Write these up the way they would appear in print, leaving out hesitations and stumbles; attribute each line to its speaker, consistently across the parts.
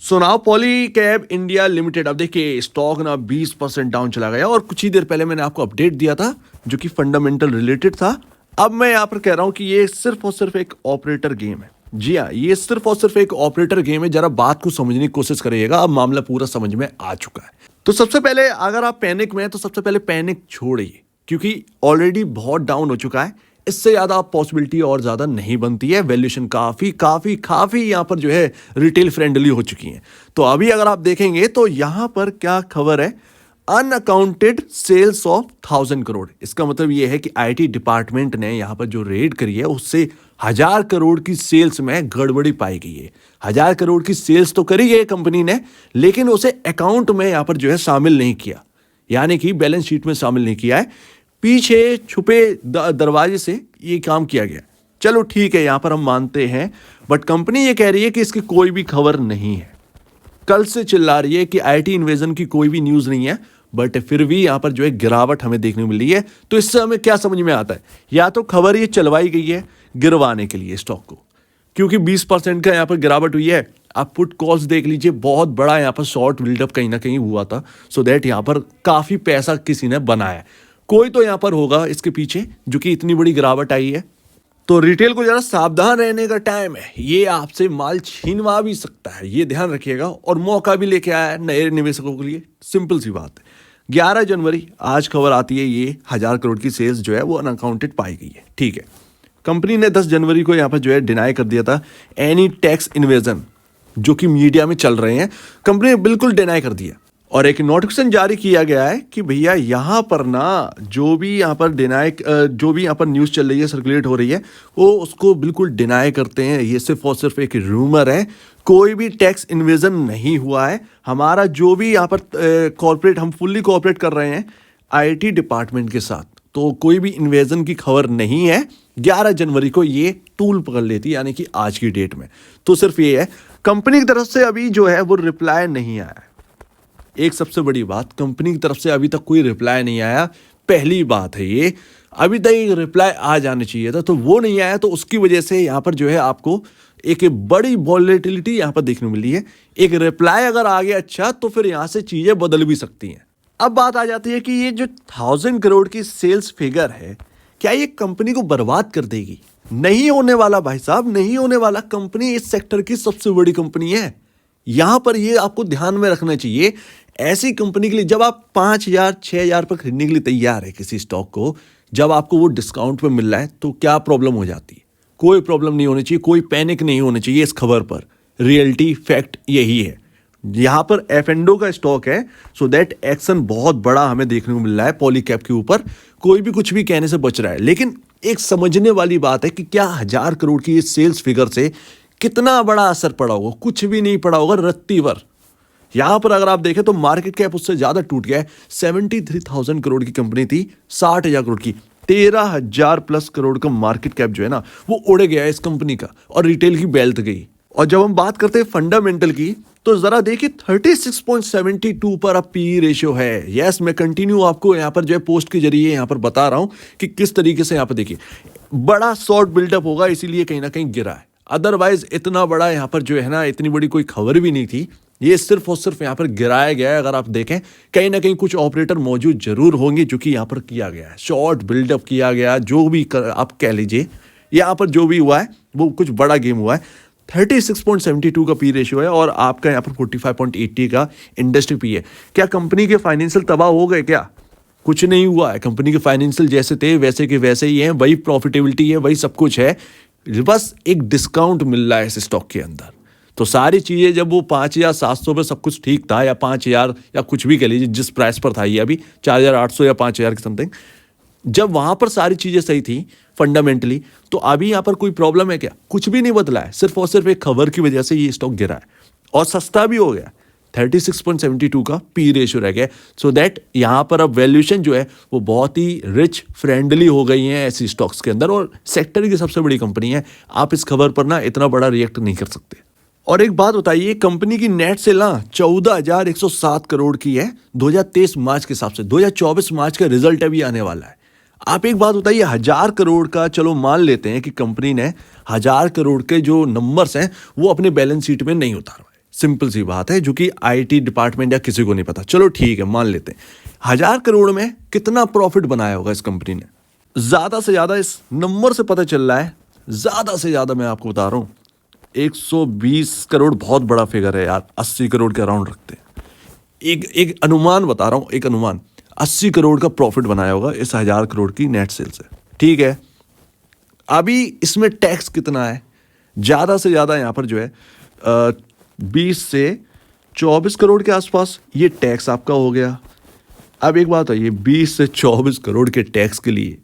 Speaker 1: So now poly cab India limited, अब देखिए stock ना 20% डाउन चला गया और कुछ ही देर पहले मैंने आपको अपडेट दिया था जो कि फंडामेंटल रिलेटेड था। अब मैं यहाँ पर कह रहा हूँ कि ये सिर्फ और सिर्फ एक ऑपरेटर गेम है। जी हाँ, ये सिर्फ और सिर्फ एक ऑपरेटर गेम है। जरा बात को समझने की कोशिश करिएगा, अब मामला पूरा समझ में आ चुका है। तो सबसे पहले अगर आप पैनिक में हैं तो सबसे पहले पैनिक छोड़िए, क्योंकि ऑलरेडी बहुत डाउन हो चुका है। इससे ज़्यादा पॉसिबिलिटी और ज़्यादा नहीं बनती है। वैल्यूएशन काफ़ी काफ़ी काफ़ी यहाँ पर जो है रिटेल फ्रेंडली हो चुकी हैं। तो अभी अगर आप देखेंगे तो यहाँ पर क्या खबर है, अनअकाउंटेड सेल्स ऑफ 1000 करोड़। इसका मतलब ये है कि आईटी डिपार्टमेंट ने यहाँ पर जो रेड करी है उससे 1000 करोड़ की सेल्स में गड़बड़ी पाई गई है। 1000 करोड़ की सेल्स तो करी है कंपनी ने, लेकिन उसे अकाउंट में यहाँ पर जो है शामिल नहीं किया, यानी कि बैलेंस शीट में शामिल नहीं किया है। पीछे छुपे दरवाजे से ये काम किया गया। चलो ठीक है, यहां पर हम मानते हैं, बट कंपनी ये कह रही है कि इसकी कोई भी खबर नहीं है। कल से चिल्ला रही है कि आईटी इन्वेजन की कोई भी न्यूज़ नहीं है, बट फिर भी यहां पर जो है गिरावट हमें देखने को मिल रही है। तो इससे हमें क्या समझ में आता है, या तो खबर ये चलवाई गई है गिरवाने के लिए स्टॉक को, क्योंकि 20% का यहां पर गिरावट हुई है। आप पुट कॉल्स देख लीजिए, बहुत बड़ा यहां पर शॉर्ट बिल्डअप कहीं ना कहीं हुआ था, सो दैट यहां पर काफ़ी पैसा किसी ने बनाया। कोई तो यहां पर होगा इसके पीछे जो कि इतनी बड़ी गिरावट आई है। तो रिटेल को जरा सावधान रहने का टाइम है। ये आपसे माल छीनवा भी सकता है, ये ध्यान रखिएगा, और मौका भी लेके आया है नए निवेशकों के लिए। सिंपल सी बात है। 11 जनवरी आज खबर आती है, ये 1000 करोड़ की सेल्स जो है वो अनअकाउंटेड पाई गई है। ठीक है, कंपनी ने 10 जनवरी को यहाँ पर जो है डिनाई कर दिया था एनी टैक्स इन्वेजन, जो कि मीडिया में चल रहे हैं। कंपनी ने बिल्कुल डिनाई कर दिया और एक नोटिफिकेशन जारी किया गया है कि भैया यहाँ पर ना जो भी यहाँ पर न्यूज़ चल रही है, सर्कुलेट हो रही है, वो उसको बिल्कुल डिनाई करते हैं। ये सिर्फ और सिर्फ एक रूमर है, कोई भी टैक्स इन्वेजन नहीं हुआ है। हमारा जो भी यहाँ पर कॉर्पोरेट, हम फुल्ली कॉर्पोरेट कर रहे हैं आईटी डिपार्टमेंट के साथ, तो कोई भी इन्वेजन की खबर नहीं है। 11 जनवरी को ये टूल पकड़ लेती है, यानी कि आज की डेट में। तो सिर्फ ये है, कंपनी की तरफ से अभी जो है वो रिप्लाई नहीं आया है। एक सबसे बड़ी बात, कंपनी की तरफ से अभी तक कोई रिप्लाई नहीं आया। पहली बात है ये, अभी तक एक रिप्लाई आ जाना चाहिए था, तो वो नहीं आया। तो उसकी वजह से यहाँ पर जो है आपको एक बड़ी वॉलेटिलिटी यहाँ पर देखने को मिली है। एक रिप्लाई अगर आ गया अच्छा, तो फिर यहाँ से चीज़ें बदल भी सकती हैं। अब बात आ जाती है कि ये जो 1000 करोड़ की सेल्स फिगर है, क्या ये कंपनी को बर्बाद कर देगी? नहीं होने वाला भाई साहब, नहीं होने वाला। कंपनी इस सेक्टर की सबसे बड़ी कंपनी है। यहां पर ये आपको ध्यान में रखना चाहिए। ऐसी कंपनी के लिए जब आप 5000 6000 पर खरीदने के लिए तैयार है किसी स्टॉक को, जब आपको वो डिस्काउंट पे मिल रहा है, तो क्या प्रॉब्लम हो जाती है? कोई प्रॉब्लम नहीं होनी चाहिए, कोई पैनिक नहीं होनी चाहिए इस खबर पर। रियलिटी फैक्ट यही है। यहां पर एफएंडो का स्टॉक है, सो दैट एक्शन बहुत बड़ा हमें देखने को मिल रहा है पॉलीकैब के ऊपर। कोई भी कुछ भी कहने से बच रहा है, लेकिन एक समझने वाली बात है कि क्या 1000 करोड़ की इस सेल्स फिगर से कितना बड़ा असर पड़ा होगा? कुछ भी नहीं पड़ा होगा, रत्ती भर। यहां पर अगर आप देखें तो मार्केट कैप उससे ज्यादा टूट गया है। 73,000 करोड़ की कंपनी थी, 60,000 करोड़ की, 13,000 प्लस करोड़ का मार्केट कैप जो है ना, वो उड़ गया है इस कंपनी का, और रिटेल की बेल्ट गई। और जब हम बात करते हैं फंडामेंटल की, तो जरा देखिए 36.72 पर अब पी रेशियो है। यस, मैं कंटिन्यू आपको यहाँ पर जो है पोस्ट के जरिए यहाँ पर बता रहा हूं कि किस तरीके से यहाँ पर देखिए बड़ा शॉर्ट बिल्डअप होगा, इसीलिए कहीं ना कहीं गिरा है। अदरवाइज इतना बड़ा यहाँ पर जो है ना, इतनी बड़ी कोई खबर भी नहीं थी। ये सिर्फ और सिर्फ यहाँ पर गिराया गया है। अगर आप देखें, कहीं ना कहीं कुछ ऑपरेटर मौजूद जरूर होंगे, जो कि यहाँ पर किया गया है, शॉर्ट बिल्डअप किया गया, जो भी आप कह लीजिए। यहाँ पर जो भी हुआ है वो कुछ बड़ा गेम हुआ है। 36.72 का पी रेशियो है, और आपका यहाँ पर 45.80 का इंडस्ट्री पी है। क्या कंपनी के फाइनेंशियल तबाह हो गए? क्या कुछ नहीं हुआ है। कंपनी के फाइनेंशियल जैसे थे वैसे के वैसे ही हैं, वही प्रॉफिटेबिलिटी है, वही सब कुछ है, बस एक डिस्काउंट मिल रहा है इस स्टॉक के अंदर। तो सारी चीज़ें, जब वो 5,700 पर सब कुछ ठीक था, या 5,000 या कुछ भी कह लीजिए जिस प्राइस पर था, ये अभी 4,800 या 5,000 के समथिंग, जब वहां पर सारी चीज़ें सही थी फंडामेंटली, तो अभी यहाँ पर कोई प्रॉब्लम है क्या? कुछ भी नहीं बदला है। सिर्फ और सिर्फ एक खबर की वजह से ये स्टॉक गिरा है, और सस्ता भी हो गया। 36.72 का पी रेशियो रह गया, सो दैट यहाँ पर अब वैल्यूएशन जो है वो बहुत ही रिच फ्रेंडली हो गई है ऐसी स्टॉक्स के अंदर, और सेक्टर की सबसे बड़ी कंपनी है। आप इस खबर पर ना इतना बड़ा रिएक्ट नहीं कर सकते। और एक बात बताइए, कंपनी की नेट सेल ना 14,107 करोड़ की है 2023 मार्च के हिसाब से। 2024 मार्च का रिजल्ट अभी आने वाला है। आप एक बात बताइए, 1000 करोड़ का चलो मान लेते हैं कि कंपनी ने 1000 करोड़ के जो नंबर्स हैं वो अपने बैलेंस शीट में नहीं उतारवाए, सिंपल सी बात है, जो कि आईटी डिपार्टमेंट या किसी को नहीं पता। चलो ठीक है, मान लेते हैं 1000 करोड़ में कितना प्रॉफिट बनाया होगा इस कंपनी ने। ज्यादा से ज्यादा इस नंबर से पता चल रहा है, ज्यादा से ज्यादा मैं आपको बता रहा हूं 120 करोड़ बहुत बड़ा फिगर है यार, 80 करोड़ के अराउंड रखते हैं। एक अनुमान बता रहा हूं, एक अनुमान 80 करोड़ का प्रॉफिट बनाया होगा इस 1000 करोड़ की नेट सेल से। ठीक है, अभी इसमें टैक्स कितना है? ज्यादा से ज्यादा यहां पर जो है 20 से 24 करोड़ के आसपास ये टैक्स आपका हो गया। अब एक बात है, ये 20 से 24 करोड़ के टैक्स के लिए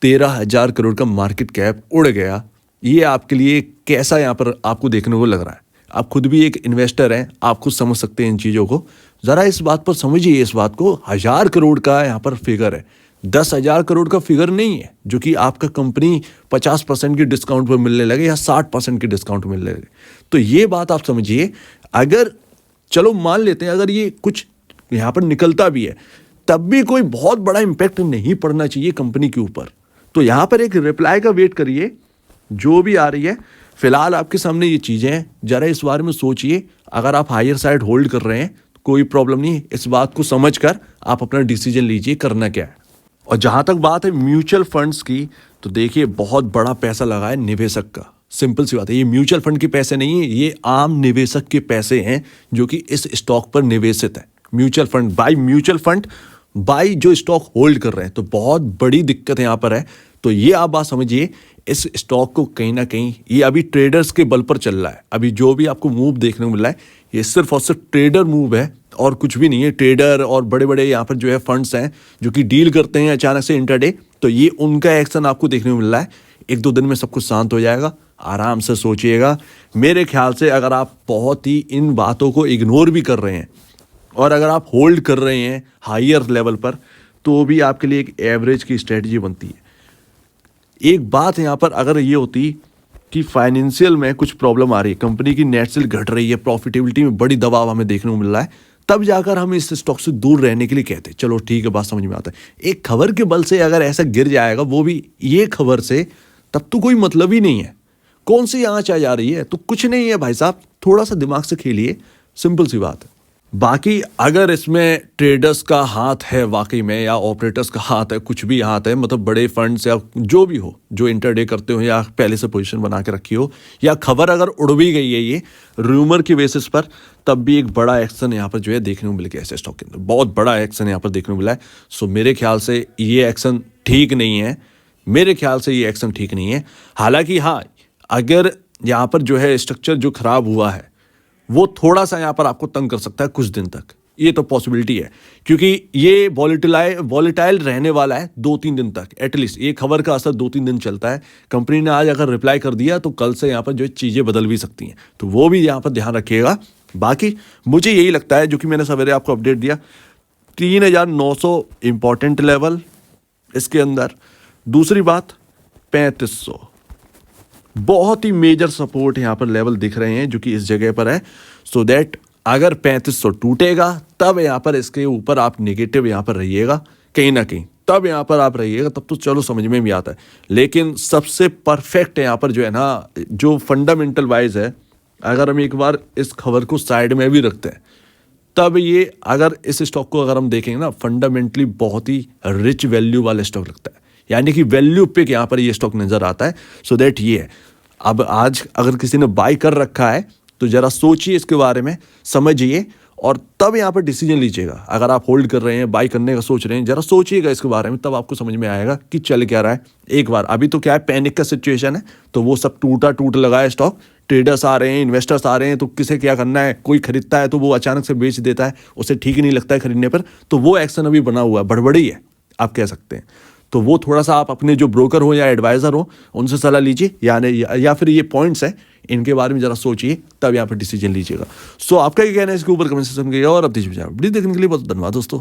Speaker 1: 13,000 करोड़ का मार्केट कैप उड़ गया। ये आपके लिए कैसा यहाँ पर आपको देखने को लग रहा है? आप खुद भी एक इन्वेस्टर हैं, आप खुद समझ सकते हैं इन चीज़ों को। ज़रा इस बात पर समझिए, इस बात को 1000 करोड़ का यहाँ पर फिगर है, 10,000 करोड़ का फिगर नहीं है जो कि आपका कंपनी 50% की डिस्काउंट पर मिलने लगे या 60% की डिस्काउंट मिलने लगे। तो ये बात आप समझिए। अगर चलो मान लेते हैं अगर ये कुछ यहाँ पर निकलता भी है, तब भी कोई बहुत बड़ा इंपैक्ट नहीं पड़ना चाहिए कंपनी के ऊपर। तो यहाँ पर एक रिप्लाई का वेट करिए जो भी आ रही है। फिलहाल आपके सामने ये चीज़ें हैं, जरा इस बारे में सोचिए। अगर आप हायर साइड होल्ड कर रहे हैं कोई प्रॉब्लम नहीं, इस बात को समझकर आप अपना डिसीजन लीजिए करना क्या है। और जहाँ तक बात है म्यूचुअल फंड्स की, तो देखिए बहुत बड़ा पैसा लगा है निवेशक का। सिंपल सी बात है, ये म्यूचुअल फंड के पैसे नहीं है, ये आम निवेशक के पैसे हैं जो कि इस स्टॉक पर निवेशित है। म्यूचुअल फंड बाई जो स्टॉक होल्ड कर रहे हैं, तो बहुत बड़ी दिक्कत यहाँ पर है। तो ये आप बात समझिए, इस स्टॉक को कहीं ना कहीं ये अभी ट्रेडर्स के बल पर चल रहा है। अभी जो भी आपको मूव देखने को मिल रहा है ये सिर्फ और सिर्फ ट्रेडर मूव है और कुछ भी नहीं है। ट्रेडर और बड़े बड़े यहाँ पर जो है फंड्स हैं जो कि डील करते हैं अचानक से इंटरडे, तो ये उनका एक्शन आपको देखने को मिल रहा है। 1-2 दिन में सब कुछ शांत हो जाएगा, आराम से सोचिएगा। मेरे ख्याल से अगर आप बहुत ही इन बातों को इग्नोर भी कर रहे हैं और अगर आप होल्ड कर रहे हैं हायर लेवल पर, तो भी आपके लिए एक एवरेज की स्ट्रेटजी बनती है। एक बात यहाँ पर अगर ये होती कि फाइनेंशियल में कुछ प्रॉब्लम आ रही है, कंपनी की नेट सेल घट रही है, प्रॉफिटेबिलिटी में बड़ी दबाव हमें देखने को मिल रहा है, तब जाकर हम इस स्टॉक से दूर रहने के लिए कहते हैं। चलो ठीक है, बात समझ में आता है। एक खबर के बल से अगर ऐसा गिर जाएगा, वो भी ये खबर से, तब तो कोई मतलब ही नहीं है। कौन सी आंच आ जा रही है? तो कुछ नहीं है भाई साहब, थोड़ा सा दिमाग से खेलिए, सिंपल सी बात है। बाकी अगर इसमें ट्रेडर्स का हाथ है वाकई में, या ऑपरेटर्स का हाथ है, कुछ भी हाथ है, मतलब बड़े फंड्स या जो भी हो जो इंटरडे करते हो या पहले से पोजीशन बना के रखी हो, या खबर अगर उड़ भी गई है ये रूमर की बेसिस पर, तब भी एक बड़ा एक्शन यहाँ पर जो है देखने को मिल गया ऐसे स्टॉक के अंदर। बहुत बड़ा एक्शन यहाँ पर देखने को मिला है। सो मेरे ख्याल से ये एक्शन ठीक नहीं है, मेरे ख्याल से ये एक्शन ठीक नहीं है। हालांकि हाँ, अगर यहाँ पर जो है स्ट्रक्चर जो खराब हुआ है वो थोड़ा सा यहाँ पर आपको तंग कर सकता है कुछ दिन तक, ये तो पॉसिबिलिटी है, क्योंकि ये वॉलेटाइल रहने वाला है 2-3 दिन तक एटलीस्ट। ये खबर का असर 2-3 दिन चलता है। कंपनी ने आज अगर रिप्लाई कर दिया तो कल से यहाँ पर जो चीज़ें बदल भी सकती हैं, तो वो भी यहाँ पर ध्यान रखिएगा। बाकी मुझे यही लगता है, जो कि मैंने सवेरे आपको अपडेट दिया, 3,900 इंपॉर्टेंट लेवल इसके अंदर। दूसरी बात 3,500 बहुत ही मेजर सपोर्ट यहाँ पर लेवल दिख रहे हैं जो कि इस जगह पर है। सो दैट अगर 3,500 टूटेगा तब यहाँ पर इसके ऊपर आप नेगेटिव यहाँ पर रहिएगा कहीं ना कहीं, तब यहाँ पर आप रहिएगा, तब तो चलो समझ में भी आता है। लेकिन सबसे परफेक्ट यहाँ पर जो है ना, जो फंडामेंटल वाइज है, अगर हम एक बार इस खबर को साइड में भी रखते हैं, तब ये अगर इस स्टॉक को अगर हम देखेंगे ना, फंडामेंटली बहुत ही रिच वैल्यू वाला स्टॉक लगता है, यानी कि वैल्यू पे यहाँ पर ये स्टॉक नजर आता है। सो दैट ये है। अब आज अगर किसी ने बाय कर रखा है तो जरा सोचिए इसके बारे में, समझिए और तब यहाँ पर डिसीजन लीजिएगा। अगर आप होल्ड कर रहे हैं, बाय करने का सोच रहे हैं, जरा सोचिएगा इसके बारे में, तब आपको समझ में आएगा कि चल क्या रहा है। एक बार अभी तो क्या है, पैनिक का सिचुएशन है, तो वो सब टूट लगा है स्टॉक। ट्रेडर्स आ रहे हैं, इन्वेस्टर्स आ रहे हैं, तो किसे क्या करना है, कोई खरीदता है तो वो अचानक से बेच देता है, उसे ठीक नहीं लगता है खरीदने पर, तो वो एक्शन अभी बना हुआ है, बड़बड़ी है आप कह सकते हैं। तो वो थोड़ा सा आप अपने जो ब्रोकर हो या एडवाइज़र हो उनसे सलाह लीजिए, या फिर ये पॉइंट्स है इनके बारे में जरा सोचिए, तब यहाँ पर डिसीजन लीजिएगा। सो आपका क्या कहना है इसके ऊपर कमेंट सेक्शन में, और अब देखने के लिए बहुत धन्यवाद दोस्तों।